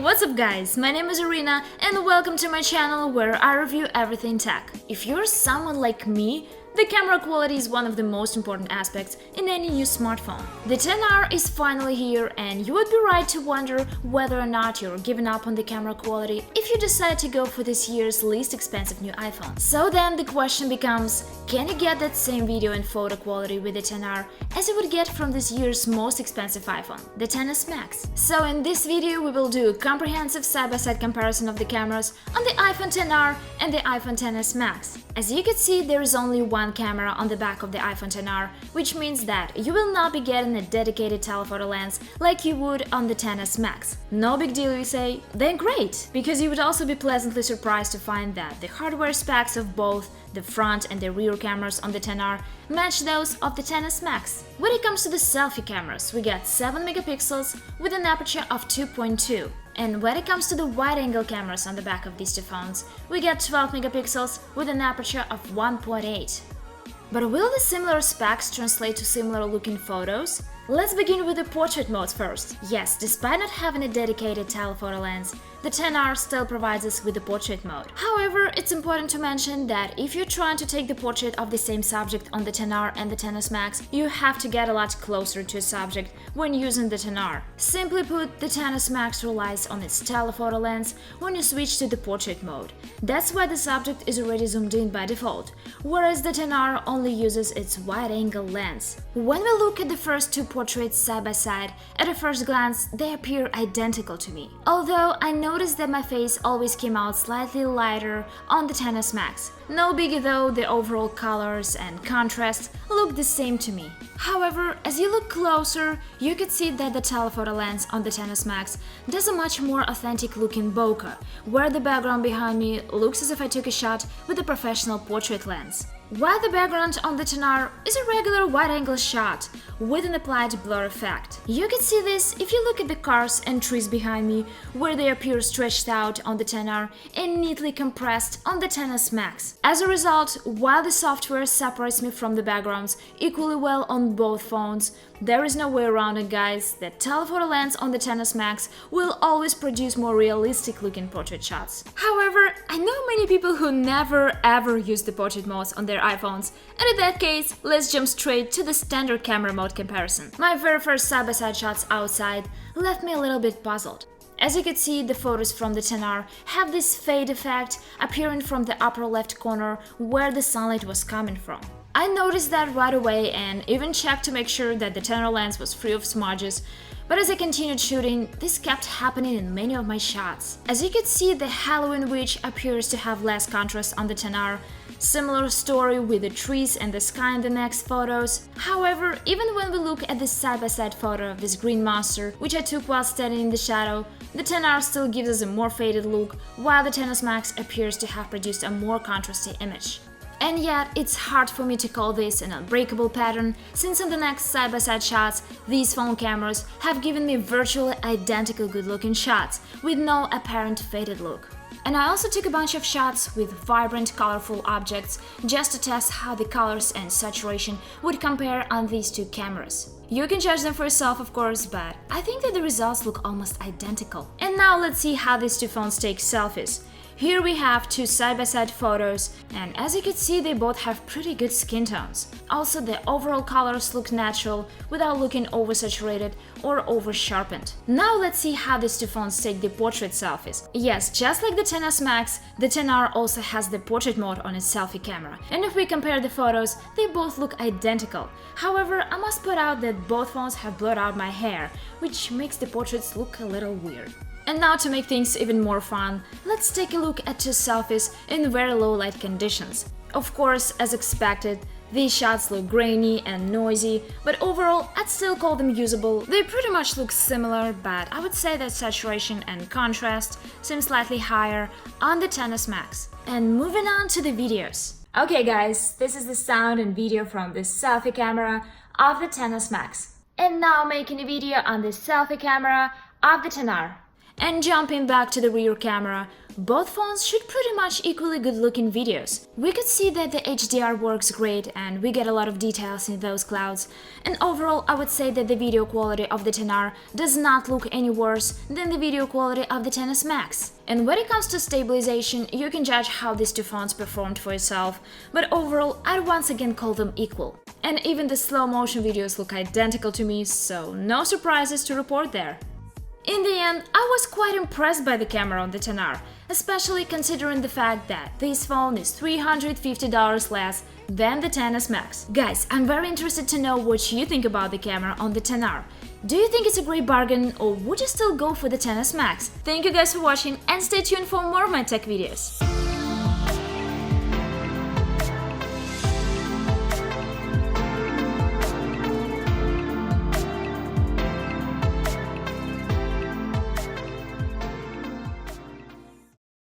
What's up guys, my name is Irina and welcome to my channel where I review everything tech. If you're someone like me, the camera quality is one of the most important aspects in any new smartphone. The XR is finally here and you would be right to wonder whether or not you're giving up on the camera quality if you decide to go for this year's least expensive new iPhone. So then the question becomes, can you get that same video and photo quality with the XR as you would get from this year's most expensive iPhone, the XS Max? So in this video we will do a comprehensive side-by-side comparison of the cameras on the iPhone XR and the iPhone XS Max. As you can see, there is only one camera on the back of the iPhone XR, which means that you will not be getting a dedicated telephoto lens like you would on the XS Max. No big deal, you say? Then great! Because you would also be pleasantly surprised to find that the hardware specs of both the front and the rear cameras on the XR match those of the XS Max. When it comes to the selfie cameras, we get 7 megapixels with an aperture of 2.2. And when it comes to the wide-angle cameras on the back of these two phones, we get 12 megapixels with an aperture of 1.8. But will the similar specs translate to similar-looking photos? Let's begin with the portrait modes first. Yes, despite not having a dedicated telephoto lens, the XR still provides us with the portrait mode. However, it's important to mention that if you're trying to take the portrait of the same subject on the XR and the XS Max, you have to get a lot closer to a subject when using the XR. Simply put, the XS Max relies on its telephoto lens when you switch to the portrait mode. That's why the subject is already zoomed in by default, whereas the XR only uses its wide-angle lens. When we look at the first two portraits side by side, at a first glance they appear identical to me. Although I noticed that my face always came out slightly lighter on the XS Max. No biggie though, the overall colors and contrast look the same to me. However, as you look closer, you could see that the telephoto lens on the XS Max does a much more authentic looking bokeh, where the background behind me looks as if I took a shot with a professional portrait lens. While the background on the XR is a regular wide-angle shot with an applied blur effect. You can see this if you look at the cars and trees behind me, where they appear stretched out on the XR and neatly compressed on the XS Max. As a result, while the software separates me from the backgrounds equally well on both phones, there is no way around it, guys. The telephoto lens on the XS Max will always produce more realistic looking portrait shots. However, I know many people who never ever use the portrait modes on their iPhones, and in that case, let's jump straight to the standard camera mode comparison. My very first side-by-side shots outside left me a little bit puzzled. As you can see, the photos from the XR have this fade effect appearing from the upper left corner where the sunlight was coming from. I noticed that right away and even checked to make sure that the XR lens was free of smudges, but as I continued shooting, this kept happening in many of my shots. As you can see, the Halloween witch appears to have less contrast on the XR. Similar story with the trees and the sky in the next photos. However, even when we look at this side-by-side photo of this green monster, which I took while standing in the shadow, the XR still gives us a more faded look, while the XS Max appears to have produced a more contrasty image. And yet, it's hard for me to call this an unbreakable pattern, since in the next side-by-side shots, these phone cameras have given me virtually identical good-looking shots, with no apparent faded look. And I also took a bunch of shots with vibrant, colorful objects just to test how the colors and saturation would compare on these two cameras. You can judge them for yourself, of course, but I think that the results look almost identical. And now let's see how these two phones take selfies. Here we have two side-by-side photos, and as you can see, they both have pretty good skin tones. Also, the overall colors look natural without looking oversaturated or over-sharpened. Now let's see how these two phones take the portrait selfies. Yes, just like the XS Max, the XR also has the portrait mode on its selfie camera, and if we compare the photos, they both look identical. However, I must point out that both phones have blurred out my hair, which makes the portraits look a little weird. And now, to make things even more fun, let's take a look at two selfies in very low light conditions. Of course, as expected, these shots look grainy and noisy, but overall I'd still call them usable. They pretty much look similar, but I would say that saturation and contrast seem slightly higher on the XS Max. And moving on to the videos. Okay guys, this is the sound and video from the selfie camera of the XS Max. And now making a video on the selfie camera of the XR. And jumping back to the rear camera, Both phones shoot pretty much equally good looking videos. We could see that the HDR works great and we get a lot of details in those clouds, and overall I would say that the video quality of the XR does not look any worse than the video quality of the XS Max. And when it comes to stabilization, you can judge how these two phones performed for yourself, but overall I'd once again call them equal. And even the slow motion videos look identical to me, so no surprises to report there. In the end, I was quite impressed by the camera on the XR, especially considering the fact that this phone is $350 less than the XS Max. Guys, I'm very interested to know what you think about the camera on the XR. Do you think it's a great bargain, or would you still go for the XS Max? Thank you guys for watching and stay tuned for more of my tech videos.